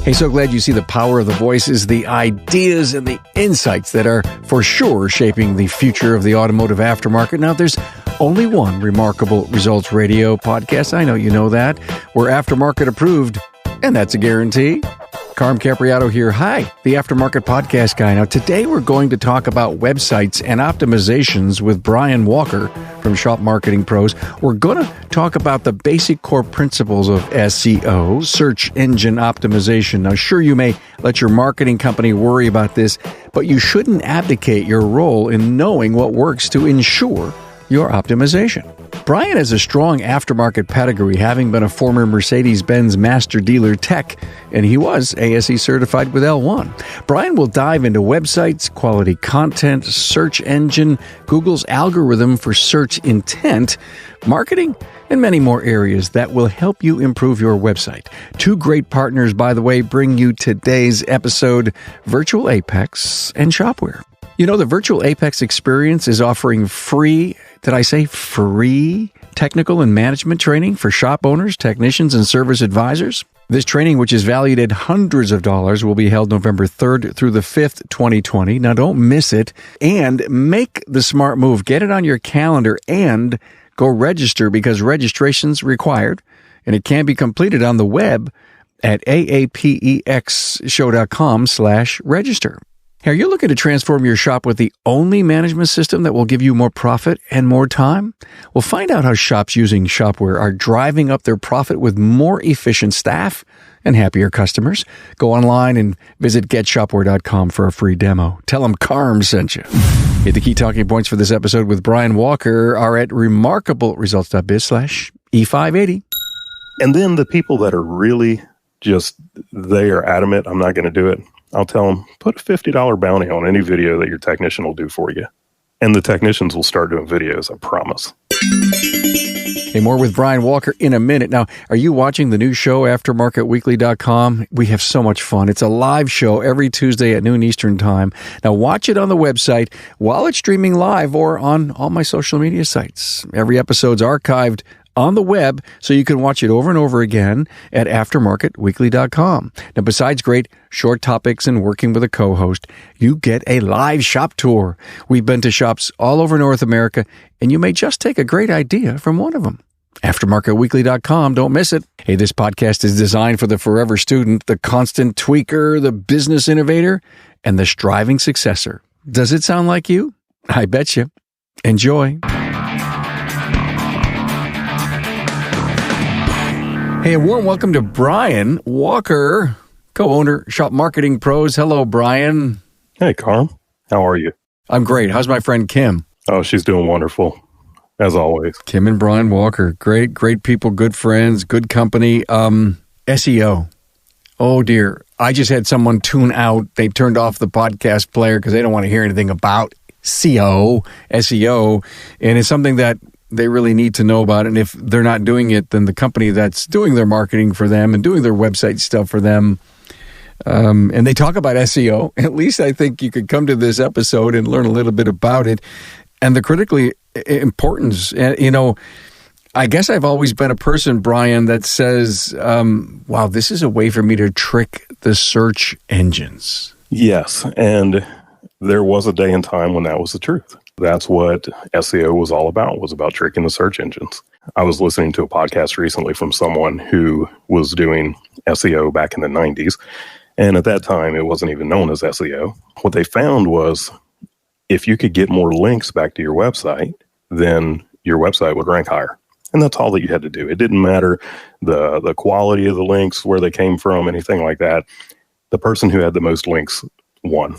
Hey, so glad you see the power of the voices, the ideas, and the insights that are for sure shaping the future of the automotive aftermarket. Now, there's only one Remarkable Results Radio podcast. I know you know that. We're aftermarket approved, and that's a guarantee. Carm Capriato here. Hi, the Aftermarket Podcast Guy. Now, today we're going to talk about websites and optimizations with Brian Walker from Shop Marketing Pros. We're going to talk about the basic core principles of SEO, search engine optimization. Now, sure, you may let your marketing company worry about this, but you shouldn't abdicate your role in knowing what works to ensure your optimization. Brian has a strong aftermarket pedigree, having been a former Mercedes Benz Master dealer tech, and he was ASE certified with L1. Brian will dive into websites, quality content, search engine, Google's algorithm for search intent, marketing, and many more areas that will help you improve your website. Two great partners, by the way, bring you today's episode, Virtual Apex and Shopware. You know, the Virtual Apex experience is offering free technical and management training for shop owners, technicians, and service advisors. This training, which is valued at hundreds of dollars, will be held November 3rd through the 5th, 2020. Now, don't miss it and make the smart move. Get it on your calendar and go register, because registration's required, and it can be completed on the web at aapexshow.com/register. Are you looking to transform your shop with the only management system that will give you more profit and more time? Well, find out how shops using Shopware are driving up their profit with more efficient staff and happier customers. Go online and visit getshopware.com for a free demo. Tell them Carm sent you. Hey, the key talking points for this episode with Brian Walker are at remarkableresults.biz/E580. And then the people that are really they are adamant, I'm not going to do it. I'll tell them, put a $50 bounty on any video that your technician will do for you. And the technicians will start doing videos, I promise. Hey, more with Brian Walker in a minute. Now, are you watching the new show, AftermarketWeekly.com? We have so much fun. It's a live show every Tuesday at noon Eastern Time. Now, watch it on the website while it's streaming live or on all my social media sites. Every episode's archived on the web, so you can watch it over and over again at aftermarketweekly.com. Now, besides great short topics and working with a co-host, you get a live shop tour. We've been to shops all over North America, and you may just take a great idea from one of them. aftermarketweekly.com, don't miss it. Hey, this podcast is designed for the forever student, the constant tweaker, the business innovator, and the striving successor. Does it sound like you? I bet you. Enjoy. Hey, a warm welcome to Brian Walker, co-owner, Shop Marketing Pros. Hello, Brian. Hey, Carm. How are you? I'm great. How's my friend Kim? Oh, she's doing wonderful, as always. Kim and Brian Walker. Great people, good friends, good company. SEO. Oh, dear. I just had someone tune out. They turned off the podcast player because they don't want to hear anything about SEO, and it's something that they really need to know about. And if they're not doing it, then the company that's doing their marketing for them and doing their website stuff for them, and they talk about SEO, at least I think you could come to this episode and learn a little bit about it and the critically importance. You know, I guess I've always been a person, Brian, that says, wow, this is a way for me to trick the search engines. Yes, and there was a day and time when that was the truth. That's what SEO was all about, was about tricking the search engines. I was listening to a podcast recently from someone who was doing SEO back in the 90s. And at that time, it wasn't even known as SEO. What they found was if you could get more links back to your website, then your website would rank higher. And that's all that you had to do. It didn't matter the quality of the links, where they came from, anything like that. The person who had the most links won.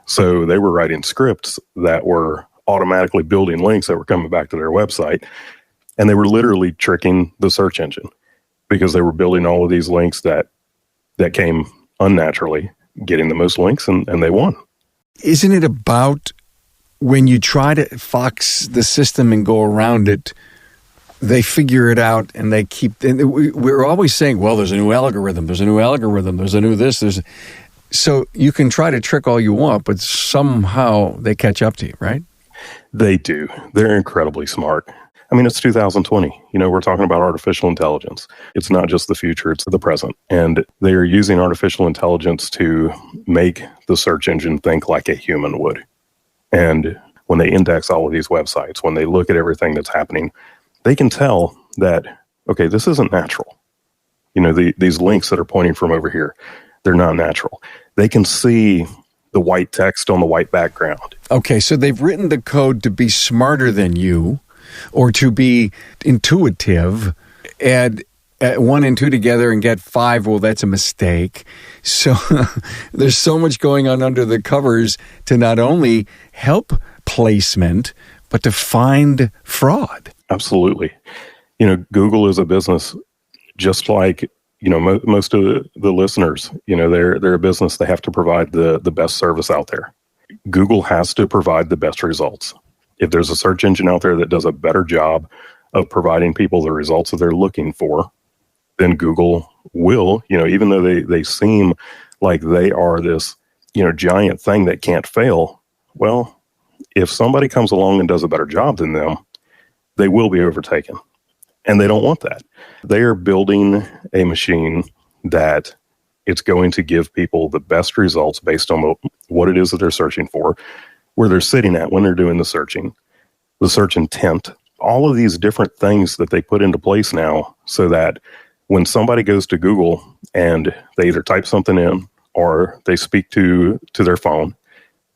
So they were writing scripts that were automatically building links that were coming back to their website. And they were literally tricking the search engine because they were building all of these links that came unnaturally, getting the most links, and they won. Isn't it about when you try to fox the system and go around it, they figure it out and they keep, and we're always saying, well, there's a new algorithm, there's a new this, so you can try to trick all you want, but somehow they catch up to you, right? They do. They're incredibly smart. I mean, it's 2020. We're talking about artificial intelligence. It's not just the future, it's the present. And they are using artificial intelligence to make the search engine think like a human would. And when they index all of these websites, when they look at everything that's happening, they can tell that, okay, this isn't natural. These links that are pointing from over here, they're not natural. They can see the white text on the white background. Okay, so they've written the code to be smarter than you or to be intuitive. Add 1 and 2 together and get 5. Well, that's a mistake. So there's so much going on under the covers to not only help placement, but to find fraud. Absolutely. Google is a business just like, most of the listeners, they're a business. They have to provide the best service out there. Google has to provide the best results. If there's a search engine out there that does a better job of providing people the results that they're looking for, then Google will, even though they seem like they are this, giant thing that can't fail. Well, if somebody comes along and does a better job than them, they will be overtaken. And they don't want that. They are building a machine that it's going to give people the best results based on what it is that they're searching for, where they're sitting at when they're doing the searching, the search intent, all of these different things that they put into place now so that when somebody goes to Google and they either type something in or they speak to their phone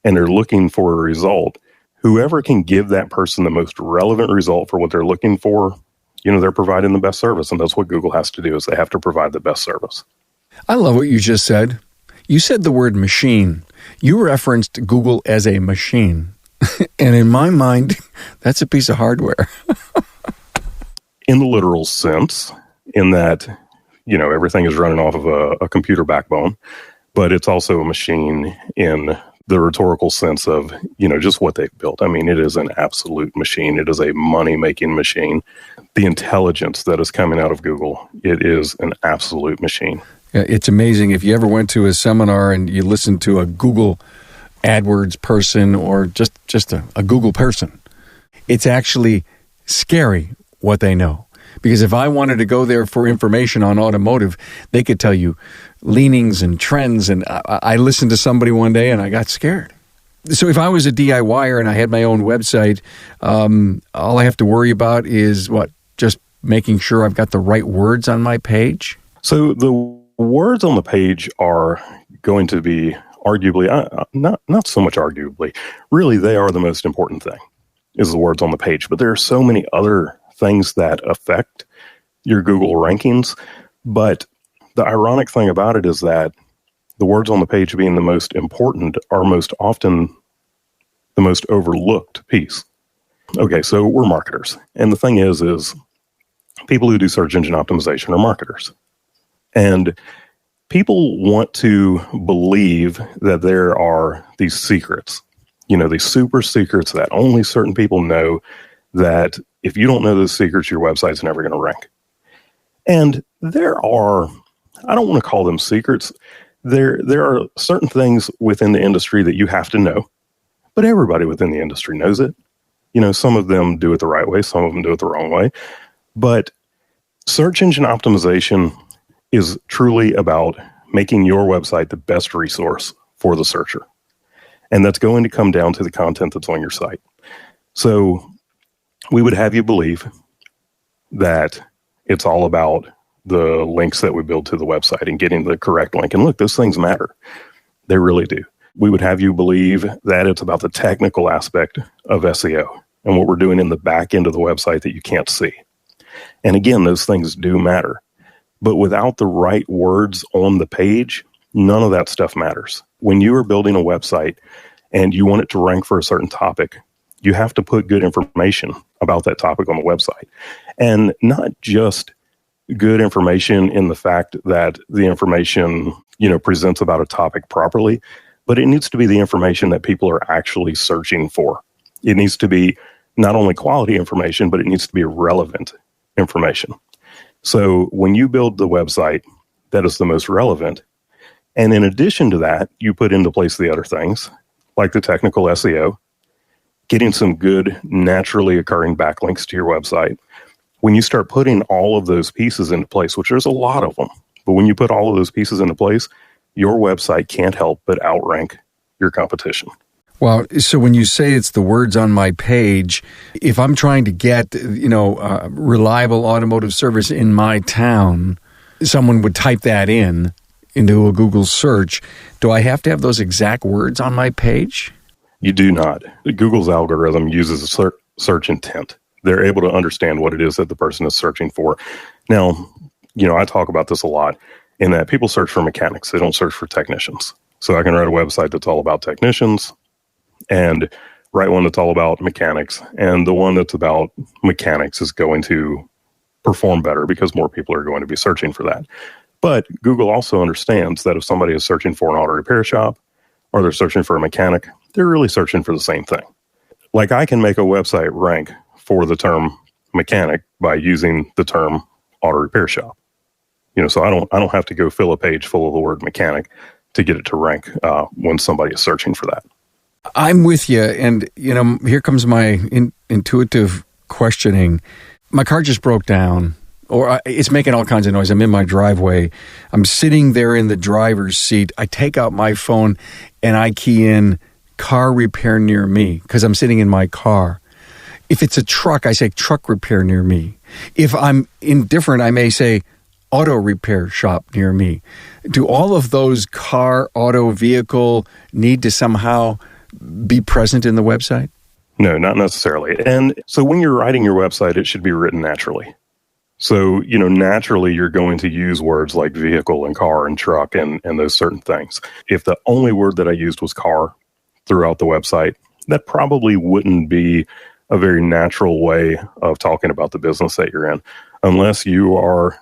and they're looking for a result, whoever can give that person the most relevant result for what they're looking for, they're providing the best service. And that's what Google has to do, is they have to provide the best service. I love what you just said. You said the word machine. You referenced Google as a machine. And in my mind, that's a piece of hardware. In the literal sense, in that, everything is running off of a computer backbone, but it's also a machine in the rhetorical sense of, just what they've built. I mean, it is an absolute machine. It is a money-making machine. The intelligence that is coming out of Google, it is an absolute machine. It's amazing. If you ever went to a seminar and you listened to a Google AdWords person or just a Google person, it's actually scary what they know. Because if I wanted to go there for information on automotive, they could tell you leanings and trends. And I listened to somebody one day and I got scared. So if I was a DIYer and I had my own website, all I have to worry about is what? Just making sure I've got the right words on my page? So the words on the page are going to be arguably, not so much arguably, really they are the most important thing, is the words on the page. But there are so many other things that affect your Google rankings. But the ironic thing about it is that the words on the page being the most important are most often the most overlooked piece. Okay, so we're marketers. And the thing is people who do search engine optimization are marketers. And people want to believe that there are these secrets, these super secrets that only certain people know, that if you don't know those secrets, your website's never going to rank. And there are, I don't want to call them secrets. There are certain things within the industry that you have to know, but everybody within the industry knows it. Some of them do it the right way, some of them do it the wrong way. But search engine optimization is truly about making your website the best resource for the searcher. And that's going to come down to the content that's on your site. So we would have you believe that it's all about the links that we build to the website and getting the correct link. And look, those things matter. They really do. We would have you believe that it's about the technical aspect of SEO and what we're doing in the back end of the website that you can't see. And again, those things do matter. But without the right words on the page, none of that stuff matters. When you are building a website and you want it to rank for a certain topic, you have to put good information about that topic on the website. And not just good information in the fact that the information, presents about a topic properly, but it needs to be the information that people are actually searching for. It needs to be not only quality information, but it needs to be relevant information. So when you build the website that is the most relevant, and in addition to that, you put into place the other things, like the technical SEO, getting some good, naturally occurring backlinks to your website. When you start putting all of those pieces into place, which there's a lot of them, but when you put all of those pieces into place, your website can't help but outrank your competition. Well, so when you say it's the words on my page, if I'm trying to get, reliable automotive service in my town, someone would type that into a Google search. Do I have to have those exact words on my page? You do not. Google's algorithm uses a search intent. They're able to understand what it is that the person is searching for. Now, I talk about this a lot in that people search for mechanics. They don't search for technicians. So I can write a website that's all about technicians and write one that's all about mechanics. And the one that's about mechanics is going to perform better because more people are going to be searching for that. But Google also understands that if somebody is searching for an auto repair shop or they're searching for a mechanic, they're really searching for the same thing. Like I can make a website rank for the term mechanic by using the term auto repair shop. So I don't have to go fill a page full of the word mechanic to get it to rank when somebody is searching for that. I'm with you. And, here comes my intuitive questioning. My car just broke down, or it's making all kinds of noise. I'm in my driveway. I'm sitting there in the driver's seat. I take out my phone and I key in car repair near me because I'm sitting in my car. If it's a truck, I say truck repair near me. If I'm indifferent, I may say auto repair shop near me. Do all of those car, auto, vehicle need to somehow be present in the website? No, not necessarily. And so when you're writing your website, it should be written naturally. So, naturally you're going to use words like vehicle and car and truck and those certain things. If the only word that I used was car throughout the website, that probably wouldn't be a very natural way of talking about the business that you're in, unless you are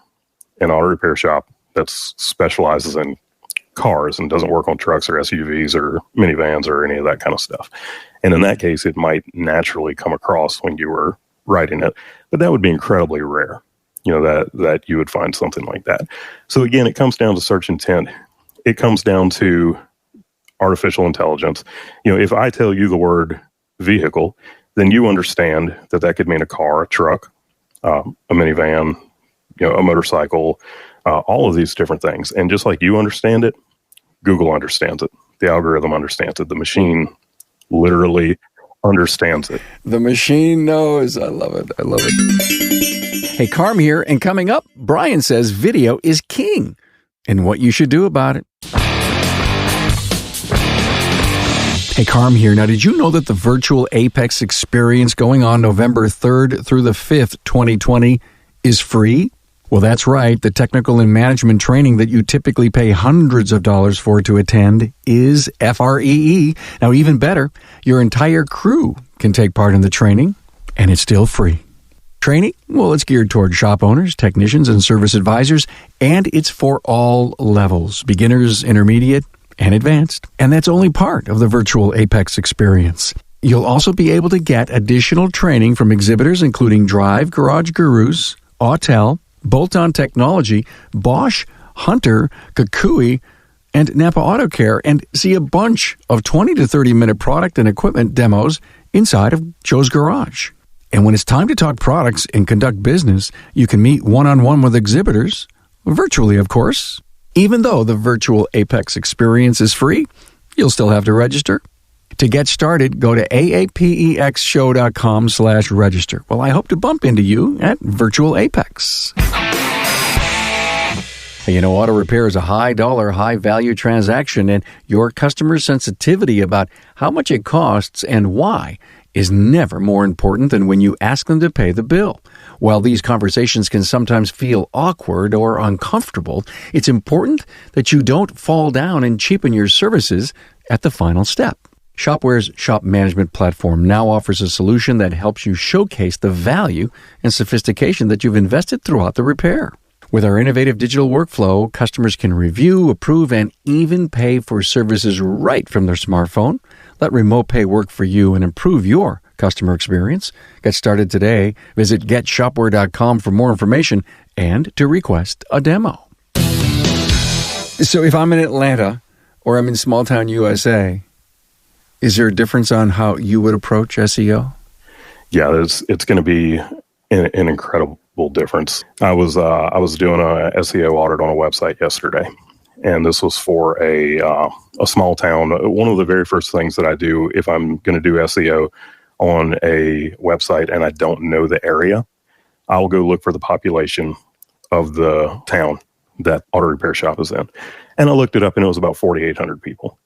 an auto repair shop that specializes in cars and doesn't work on trucks or SUVs or minivans or any of that kind of stuff. And in that case, it might naturally come across when you were writing it, but that would be incredibly rare, that you would find something like that. So again, it comes down to search intent. It comes down to artificial intelligence. If I tell you the word vehicle, then you understand that could mean a car, a truck, a minivan, a motorcycle, all of these different things. And just like you understand it, Google understands it. The algorithm understands it. The machine literally understands it. The machine knows. I love it. I love it. Hey, Carm here. And coming up, Brian says video is king and what you should do about it. Hey, Carm here. Now, did you know that the virtual Apex experience going on November 3rd through the 5th, 2020 is free? Well, that's right. The technical and management training that you typically pay hundreds of dollars for to attend is free. Now, even better, your entire crew can take part in the training, and it's still free. Training? Well, it's geared toward shop owners, technicians, and service advisors, and it's for all levels, beginners, intermediate, and advanced. And that's only part of the virtual Apex experience. You'll also be able to get additional training from exhibitors including Drive, Garage Gurus, Autel, Bolt-On Technology, Bosch, Hunter, Kukui, and Napa Auto Care, and see a bunch of 20 to 30-minute product and equipment demos inside of Joe's Garage. And when it's time to talk products and conduct business, you can meet one-on-one with exhibitors, virtually, of course. Even though the virtual Apex experience is free, you'll still have to register. To get started, go to aapexshow.com/register. Well, I hope to bump into you at Virtual Apex. Auto repair is a high-dollar, high-value transaction, and your customer sensitivity about how much it costs and why is never more important than when you ask them to pay the bill. While these conversations can sometimes feel awkward or uncomfortable, it's important that you don't fall down and cheapen your services at the final step. Shopware's shop management platform now offers a solution that helps you showcase the value and sophistication that you've invested throughout the repair. With our innovative digital workflow, customers can review, approve, and even pay for services right from their smartphone. Let remote pay work for you and improve your customer experience. Get started today. Visit getshopware.com for more information and to request a demo. So if I'm in Atlanta or I'm in small town USA, Is there a difference on how you would approach SEO? Yeah, it's going to be an incredible difference. I was doing a SEO audit on a website yesterday, and this was for a small town. One of the very first things that I do if I'm going to do SEO on a website and I don't know the area, I'll go look for the population of the town that auto repair shop is in. And I looked it up, and it was about 4,800 people.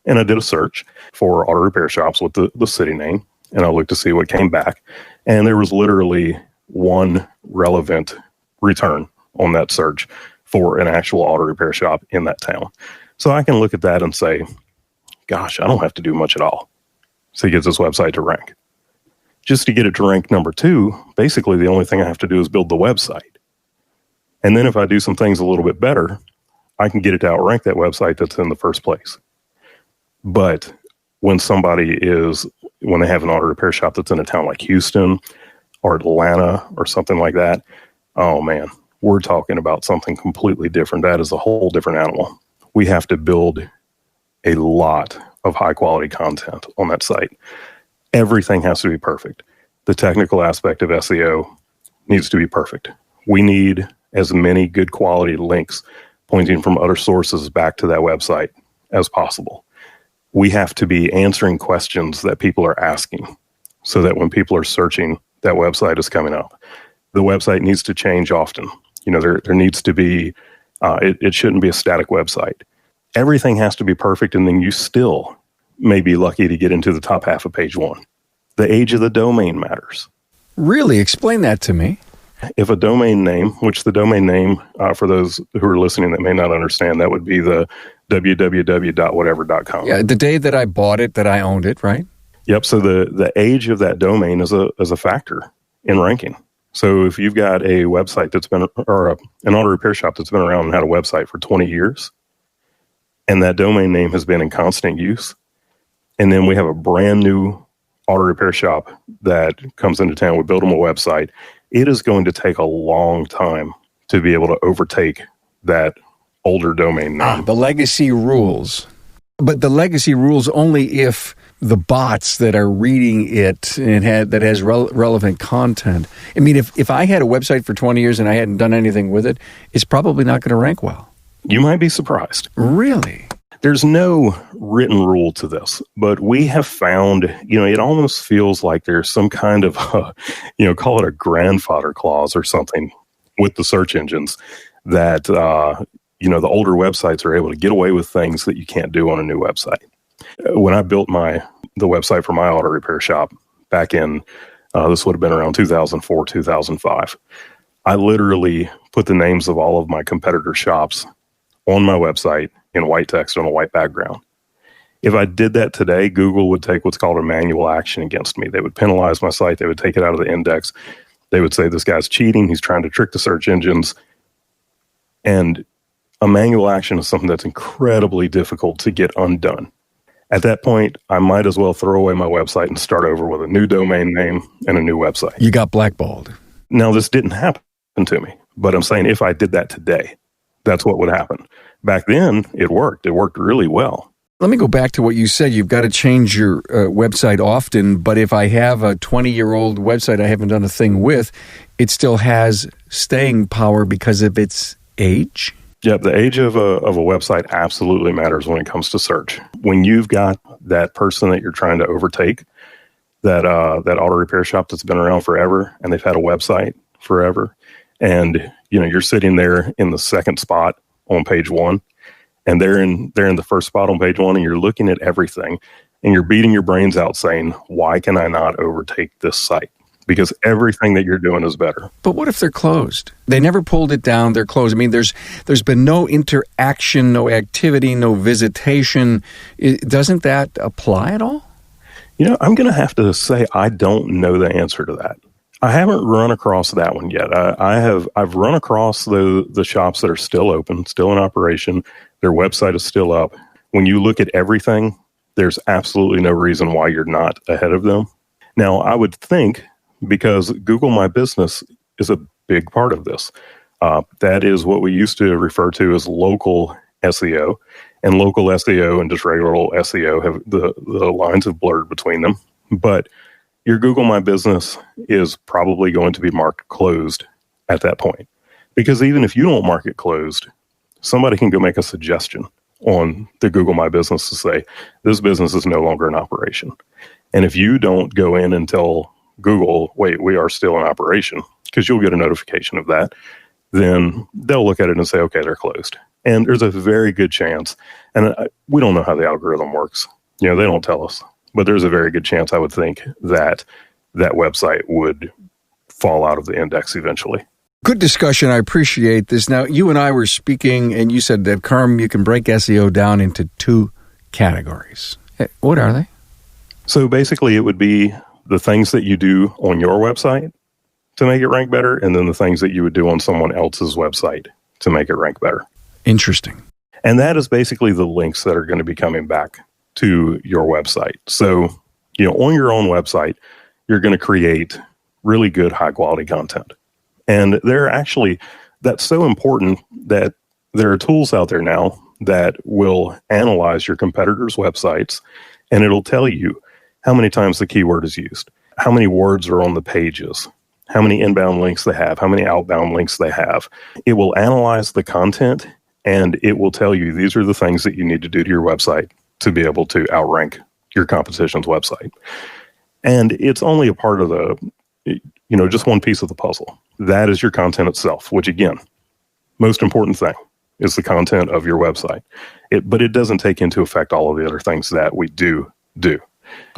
And I did a search for auto repair shops with the city name, and I looked to see what came back. And there was literally one relevant return on that search for an actual auto repair shop in that town. So I can look at that and say, gosh, I don't have to do much at all to get this website to rank. Just to get it to rank number 2, basically the only thing I have to do is build the website. And then if I do some things a little bit better, I can get it to outrank that website that's in the first place. But when they have an auto repair shop that's in a town like Houston or Atlanta or something like that, oh man, we're talking about something completely different. That is a whole different animal. We have to build a lot of high quality content on that site. Everything has to be perfect. The technical aspect of SEO needs to be perfect. We need as many good quality links pointing from other sources back to that website as possible. We have to be answering questions that people are asking so that when people are searching, that website is coming up. The website needs to change often. There needs to be, it shouldn't be a static website. Everything has to be perfect, and then you still may be lucky to get into the top half of page 1. The age of the domain matters. Really? Explain that to me. If a domain name, which the domain name, for those who are listening that may not understand, that would be the www.whatever.com. Yeah, the day that I bought it, that I owned it, right? Yep. So the age of that domain is a factor in ranking. So if you've got a website that's been, or an auto repair shop that's been around and had a website for 20 years, and that domain name has been in constant use, and then we have a brand new auto repair shop that comes into town, we build them a website, it is going to take a long time to be able to overtake that older domain name. The legacy rules. But the legacy rules only if the bots that are reading it and that has relevant content. I mean, if I had a website for 20 years and I hadn't done anything with it, it's probably not going to rank well. You might be surprised. Really? There's no written rule to this, but we have found, it almost feels like there's some kind of, call it a grandfather clause or something with the search engines that, the older websites are able to get away with things that you can't do on a new website. When I built the website for my auto repair shop back in, this would have been around 2004, 2005, I literally put the names of all of my competitor shops on my website in white text on a white background. If I did that today, Google would take what's called a manual action against me. They would penalize my site. They would take it out of the index. They would say, this guy's cheating. He's trying to trick the search engines. And a manual action is something that's incredibly difficult to get undone. At that point, I might as well throw away my website and start over with a new domain name and a new website. You got blackballed. Now, this didn't happen to me, but I'm saying if I did that today, that's what would happen. Back then, it worked. It worked really well. Let me go back to what you said. You've got to change your website often, but if I have a 20-year-old website I haven't done a thing with, it still has staying power because of its age? Yeah, the age of a website absolutely matters when it comes to search. When you've got that person that you're trying to overtake, that auto repair shop that's been around forever, and they've had a website forever, and you're sitting there in the second spot on page 1, and they're in the first spot on page 1, and you're looking at everything, and you're beating your brains out saying, why can I not overtake this site? Because everything that you're doing is better. But what if they're closed? They never pulled it down. They're closed. I mean, there's been no interaction, no activity, no visitation. Doesn't that apply at all? I'm going to have to say I don't know the answer to that. I haven't run across that one yet. I've run across the shops that are still open, still in operation. Their website is still up. When you look at everything, there's absolutely no reason why you're not ahead of them. Now, I would think, because Google My Business is a big part of this. That is what we used to refer to as local SEO, and local SEO and just regular old SEO have the lines have blurred between them. But your Google My Business is probably going to be marked closed at that point. Because even if you don't mark it closed, somebody can go make a suggestion on the Google My Business to say, this business is no longer in operation. And if you don't go in and tell Google, wait, we are still in operation, because you'll get a notification of that, then they'll look at it and say, okay, they're closed. And there's a very good chance, and we don't know how the algorithm works. They don't tell us. But there's a very good chance, I would think, that that website would fall out of the index eventually. Good discussion. I appreciate this. Now, you and I were speaking, and you said that, Carm, you can break SEO down into 2 categories. What are they? So basically, it would be the things that you do on your website to make it rank better, and then the things that you would do on someone else's website to make it rank better. Interesting. And that is basically the links that are going to be coming back to your website. So, on your own website, you're going to create really good, high-quality content. And that's so important that there are tools out there now that will analyze your competitors' websites, and it'll tell you how many times the keyword is used, how many words are on the pages, how many inbound links they have, how many outbound links they have. It will analyze the content, and it will tell you these are the things that you need to do to your website to be able to outrank your competition's website. And it's only a part of just one piece of the puzzle. That is your content itself, which again, most important thing is the content of your website. But it doesn't take into effect all of the other things that we do.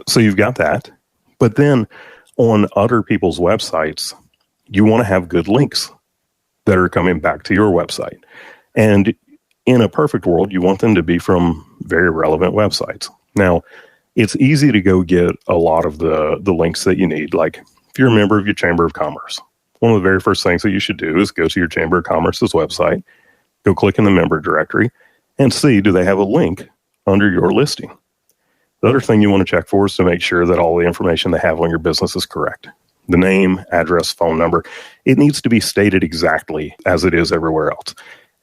So you've got that. But then on other people's websites, you want to have good links that are coming back to your website. And in a perfect world, you want them to be from very relevant websites. Now, it's easy to go get a lot of the links that you need. Like if you're a member of your Chamber of Commerce, one of the very first things that you should do is go to your Chamber of Commerce's website, go click in the member directory, and see, do they have a link under your listing? The other thing you want to check for is to make sure that all the information they have on your business is correct. The name, address, phone number, it needs to be stated exactly as it is everywhere else.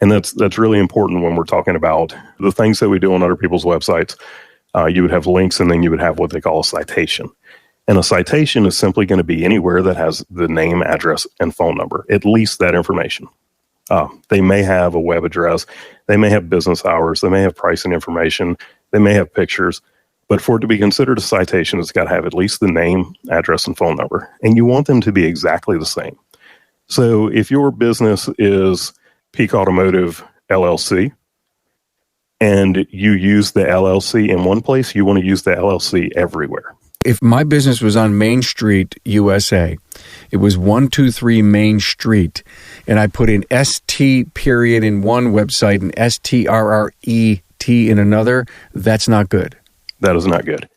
And that's really important when we're talking about the things that we do on other people's websites. You would have links, and then you would have what they call a citation. And a citation is simply going to be anywhere that has the name, address, and phone number, at least that information. They may have a web address, they may have business hours, they may have pricing information, they may have pictures, but for it to be considered a citation, it's got to have at least the name, address, and phone number. And you want them to be exactly the same. So if your business is Peak Automotive LLC, and you use the LLC in one place, you want to use the LLC everywhere. If my business was on Main Street, USA, it was 123 Main Street, and I put in ST period in one website and STRRET in another, that's not good. That is not good.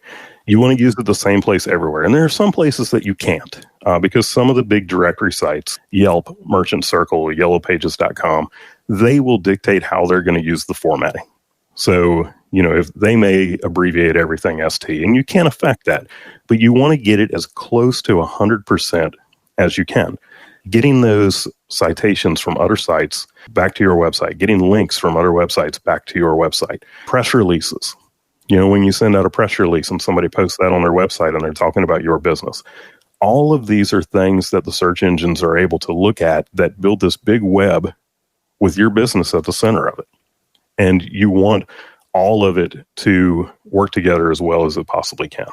You want to use it the same place everywhere. And there are some places that you can't because some of the big directory sites, Yelp, Merchant Circle, yellowpages.com, they will dictate how they're going to use the formatting. So, if they may abbreviate everything ST, and you can't affect that, but you want to get it as close to 100% as you can. Getting those citations from other sites back to your website, getting links from other websites back to your website, press releases. When you send out a press release and somebody posts that on their website and they're talking about your business, all of these are things that the search engines are able to look at that build this big web with your business at the center of it. And you want all of it to work together as well as it possibly can.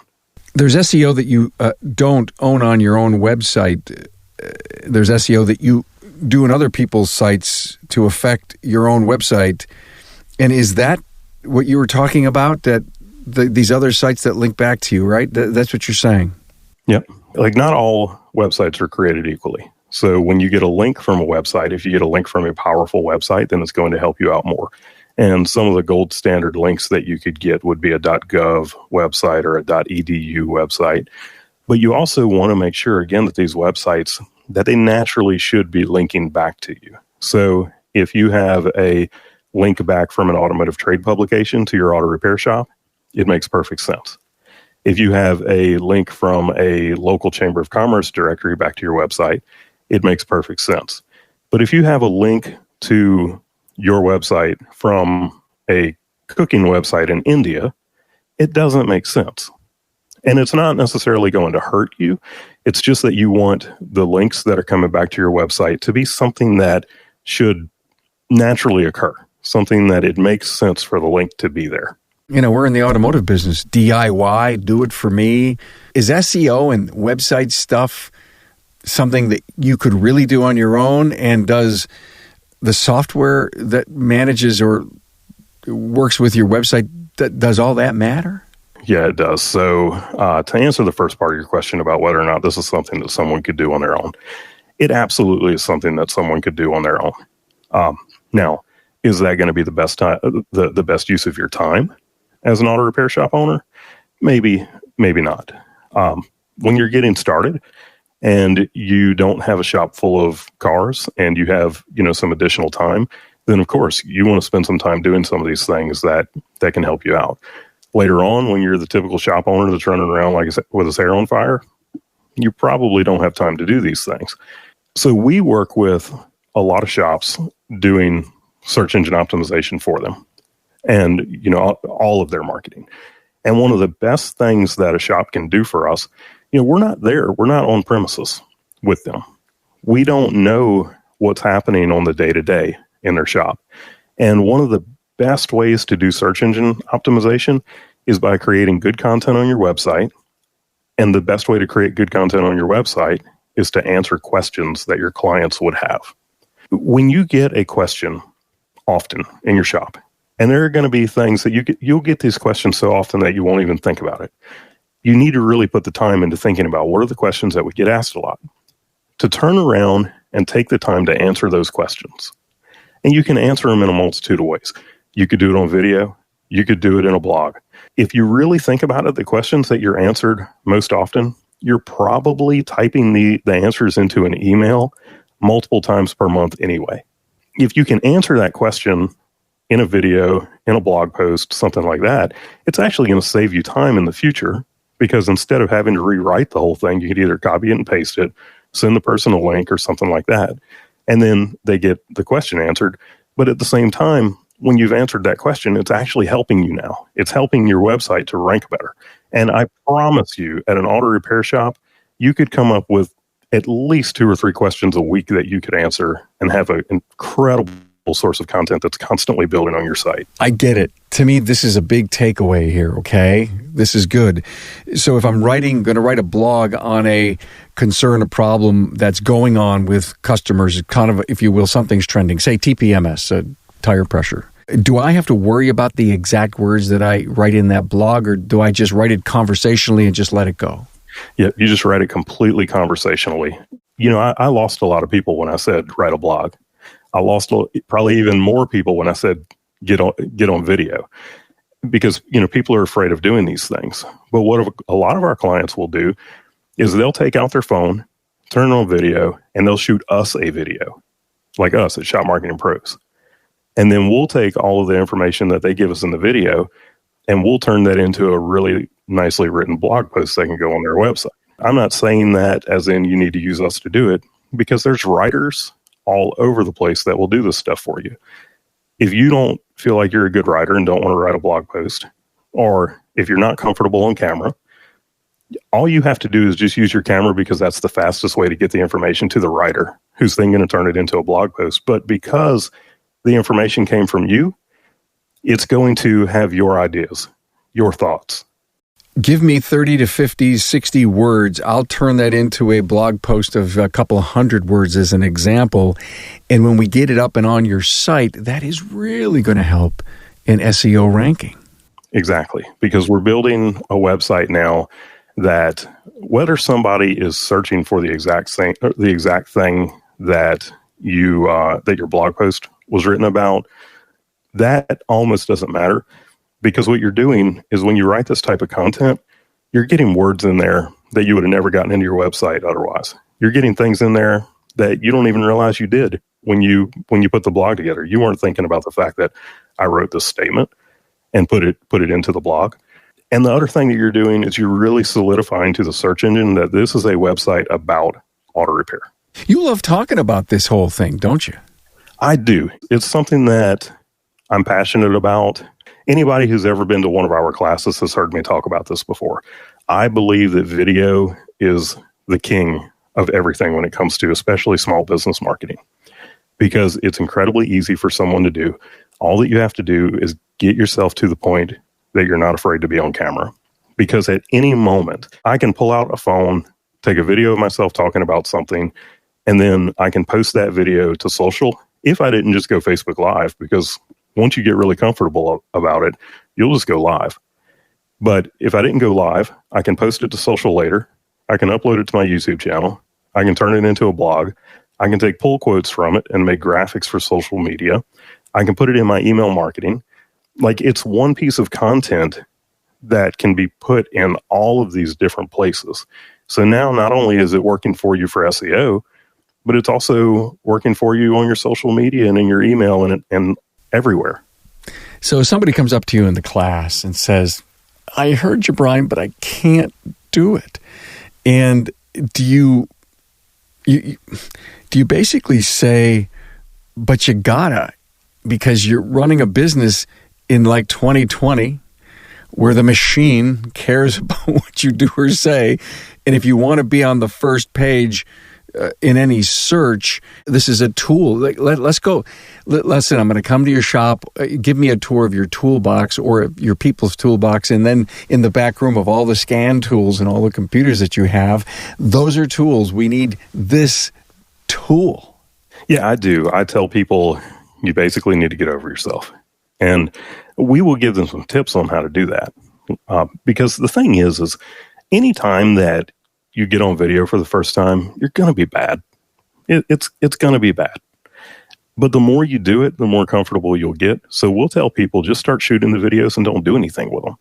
There's SEO that you don't own on your own website. There's SEO that you do on other people's sites to affect your own website. And is that what you were talking about, that these other sites that link back to you, right? That's what you're saying. Yep. Like not all websites are created equally. So when you get a link from a website, if you get a link from a powerful website, then it's going to help you out more. And some of the gold standard links that you could get would be a .gov website or a .edu website. But you also want to make sure, again, that these websites, that they naturally should be linking back to you. So if you have a link back from an automotive trade publication to your auto repair shop, it makes perfect sense. If you have a link from a local Chamber of Commerce directory back to your website, it makes perfect sense. But if you have a link to your website from a cooking website in India, it doesn't make sense. And it's not necessarily going to hurt you. It's just that you want the links that are coming back to your website to be something that should naturally occur, something that it makes sense for the link to be there. You know, we're in the automotive business. DIY, do it for me. Is SEO and website stuff something that you could really do on your own? And does the software that manages or works with your website, does all that matter? Yeah, it does. So to answer the first part of your question about whether or not this is something that someone could do on their own, it absolutely is something that someone could do on their own. Now, is that going to be the best time, the best use of your time as an auto repair shop owner? Maybe, maybe not. When you're getting started and you don't have a shop full of cars and you have, some additional time, then of course you want to spend some time doing some of these things that can help you out. Later on, when you're the typical shop owner that's running around like with his hair on fire, you probably don't have time to do these things. So we work with a lot of shops doing search engine optimization for them and, all of their marketing. And one of the best things that a shop can do for us, we're not there. We're not on premises with them. We don't know what's happening on the day-to-day in their shop. And one of the best ways to do search engine optimization is by creating good content on your website. And the best way to create good content on your website is to answer questions that your clients would have. When you get a question often in your shop, and there are going to be things that you'll get these questions so often that you won't even think about it. You need to really put the time into thinking about what are the questions that we get asked a lot. To turn around and take the time to answer those questions. And you can answer them in a multitude of ways. You could do it on video. You could do it in a blog. If you really think about it, the questions that you're answered most often, you're probably typing the answers into an email multiple times per month anyway. If you can answer that question in a video, in a blog post, something like that, it's actually going to save you time in the future because instead of having to rewrite the whole thing, you could either copy it and paste it, send the person a link or something like that, and then they get the question answered. But at the same time, when you've answered that question, it's actually helping you now. It's helping your website to rank better. And I promise you, at an auto repair shop, you could come up with at least 2 or 3 questions a week that you could answer and have an incredible source of content that's constantly building on your site. I get it. To me, this is a big takeaway here, okay? This is good. So if I'm going to write a blog on a concern, a problem that's going on with customers, kind of, if you will, something's trending, say TPMS, tire pressure. Do I have to worry about the exact words that I write in that blog, or do I just write it conversationally and just let it go? Yeah, you just write it completely conversationally. I lost a lot of people when I said write a blog. I lost probably even more people when I said get on video, because people are afraid of doing these things. But what a lot of our clients will do is they'll take out their phone, turn on video, and they'll shoot us a video, like us at Shop Marketing Pros. And then we'll take all of the information that they give us in the video, and we'll turn that into a really nicely written blog post that can go on their website. I'm not saying that as in you need to use us to do it, because there's writers all over the place that will do this stuff for you. If you don't feel like you're a good writer and don't want to write a blog post, or if you're not comfortable on camera, all you have to do is just use your camera, because that's the fastest way to get the information to the writer, who's then going to turn it into a blog post. But because the information came from you, it's going to have your ideas, your thoughts. Give me 30 to 50, 60 words. I'll turn that into a blog post of a couple of 100 words as an example. And when we get it up and on your site, that is really going to help in SEO ranking. Exactly. Because we're building a website now that whether somebody is searching for the exact thing that your blog post was written about, that almost doesn't matter, because what you're doing is when you write this type of content, you're getting words in there that you would have never gotten into your website otherwise. You're getting things in there that you don't even realize you did when you put the blog together. You weren't thinking about the fact that I wrote this statement and put it into the blog. And the other thing that you're doing is you're really solidifying to the search engine that this is a website about auto repair. You love talking about this whole thing, don't you? I do. It's something that I'm passionate about. Anybody who's ever been to one of our classes has heard me talk about this before. I believe that video is the king of everything when it comes to especially small business marketing, because it's incredibly easy for someone to do. All that you have to do is get yourself to the point that you're not afraid to be on camera. Because at any moment, I can pull out a phone, take a video of myself talking about something, and then I can post that video to social if I didn't just go Facebook Live, because once you get really comfortable about it, you'll just go live. But if I didn't go live, I can post it to social later. I can upload it to my YouTube channel. I can turn it into a blog. I can take pull quotes from it and make graphics for social media. I can put it in my email marketing. Like, it's one piece of content that can be put in all of these different places. So now not only is it working for you for SEO, but it's also working for you on your social media and in your email and everywhere. So somebody comes up to you in the class and says, I heard you, Brian, but I can't do it. And do you basically say, but you gotta, because you're running a business in like 2020 where the machine cares about what you do or say. And if you want to be on the first page in any search, this is a tool. Let's go. Listen, I'm going to come to your shop. Give me a tour of your toolbox or your people's toolbox. And then in the back room of all the scan tools and all the computers that you have, those are tools. We need this tool. Yeah, I do. I tell people you basically need to get over yourself. And we will give them some tips on how to do that. Because the thing is anytime that you get on video for the first time, you're going to be bad. It's going to be bad. But the more you do it, the more comfortable you'll get. So we'll tell people, just start shooting the videos and don't do anything with them.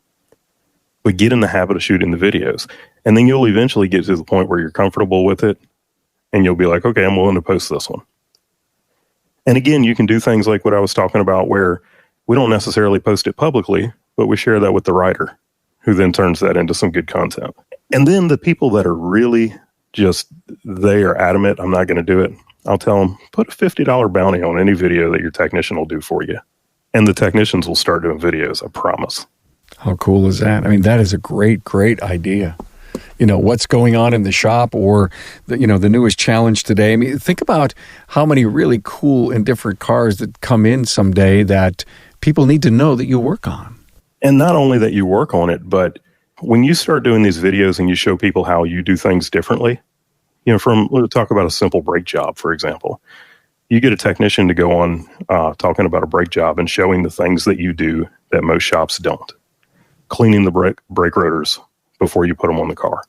But get in the habit of shooting the videos. And then you'll eventually get to the point where you're comfortable with it. And you'll be like, okay, I'm willing to post this one. And again, you can do things like what I was talking about, where we don't necessarily post it publicly, but we share that with the writer, who then turns that into some good content. And then the people that are really just, they are adamant, I'm not going to do it, I'll tell them, put a $50 bounty on any video that your technician will do for you. And the technicians will start doing videos, I promise. How cool is that? I mean, that is a great, great idea. You know, what's going on in the shop, or, the newest challenge today. I mean, think about how many really cool and different cars that come in someday that people need to know that you work on. And not only that you work on it, but when you start doing these videos and you show people how you do things differently, let's talk about a simple brake job, for example. You get a technician to go on talking about a brake job and showing the things that you do that most shops don't. Cleaning the brake rotors before you put them on the car.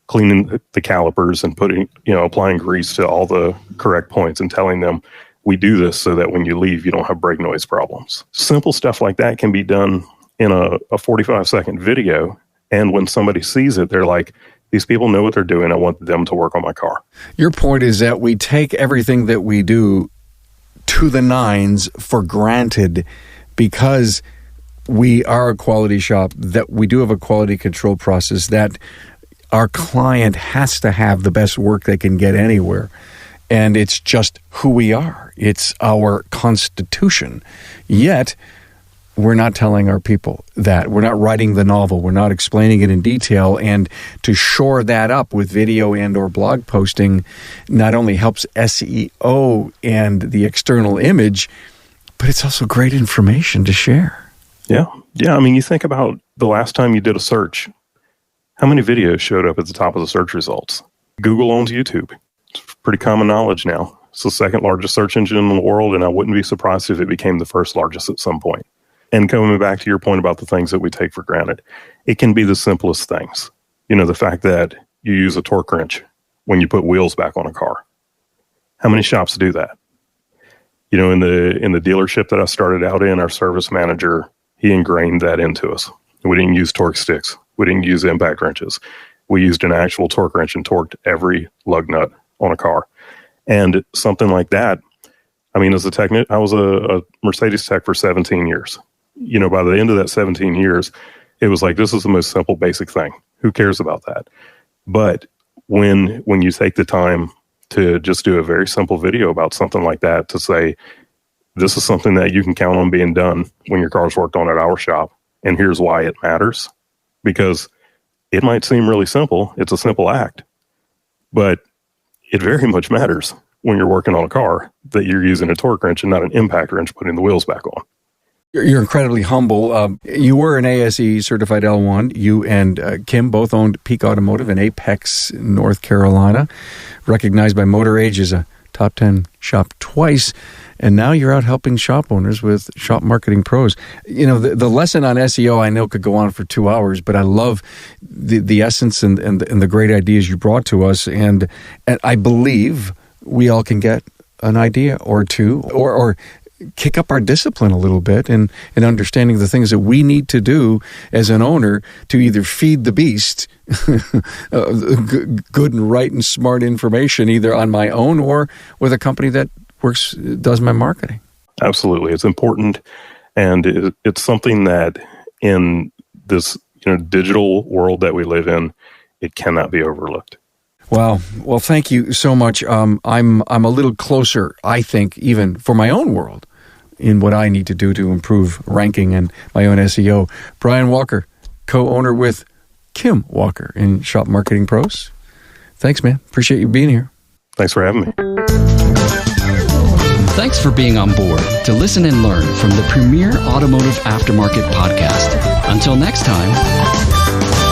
Cleaning the calipers and applying grease to all the correct points and telling them, we do this so that when you leave, you don't have brake noise problems. Simple stuff like that can be done in a 45-second video. And when somebody sees it, they're like, these people know what they're doing. I want them to work on my car. Your point is that we take everything that we do to the nines for granted because we are a quality shop, that we do have a quality control process, that our client has to have the best work they can get anywhere. And it's just who we are. It's our constitution. Yet, we're not telling our people that. We're not writing the novel. We're not explaining it in detail. And to shore that up with video and or blog posting not only helps SEO and the external image, but it's also great information to share. Yeah. I mean, you think about the last time you did a search, how many videos showed up at the top of the search results? Google owns YouTube. It's pretty common knowledge now. It's the second largest search engine in the world, and I wouldn't be surprised if it became the first largest at some point. And coming back to your point about the things that we take for granted, it can be the simplest things. The fact that you use a torque wrench when you put wheels back on a car. How many shops do that? In the dealership that I started out in, our service manager, he ingrained that into us. We didn't use torque sticks. We didn't use impact wrenches. We used an actual torque wrench and torqued every lug nut on a car. And something like that, I mean, as a technician, I was a Mercedes tech for 17 years. By the end of that 17 years, it was like, this is the most simple, basic thing. Who cares about that? But when you take the time to just do a very simple video about something like that, to say, This is something that you can count on being done when your car's worked on at our shop. And here's why it matters. Because it might seem really simple. It's a simple act. But it very much matters when you're working on a car that you're using a torque wrench and not an impact wrench putting the wheels back on. You're incredibly humble. You were an ASE certified L1. You and Kim both owned Peak Automotive in Apex, North Carolina, recognized by Motor Age as a top 10 shop twice. And now you're out helping shop owners with shop marketing pros. You know, the lesson on SEO I know could go on for 2 hours, but I love the essence and the great ideas you brought to us. And I believe we all can get an idea or two or kick up our discipline a little bit in understanding the things that we need to do as an owner to either feed the beast good and right and smart information either on my own or with a company that does my marketing. Absolutely. It's important. And it's something that in this digital world that we live in, it cannot be overlooked. Wow. Well, thank you so much. I'm a little closer, I think, even for my own world in what I need to do to improve ranking and my own SEO. Brian Walker, co-owner with Kim Walker in Shop Marketing Pros. Thanks, man. Appreciate you being here. Thanks for having me. Thanks for being on board to listen and learn from the premier automotive aftermarket podcast. Until next time.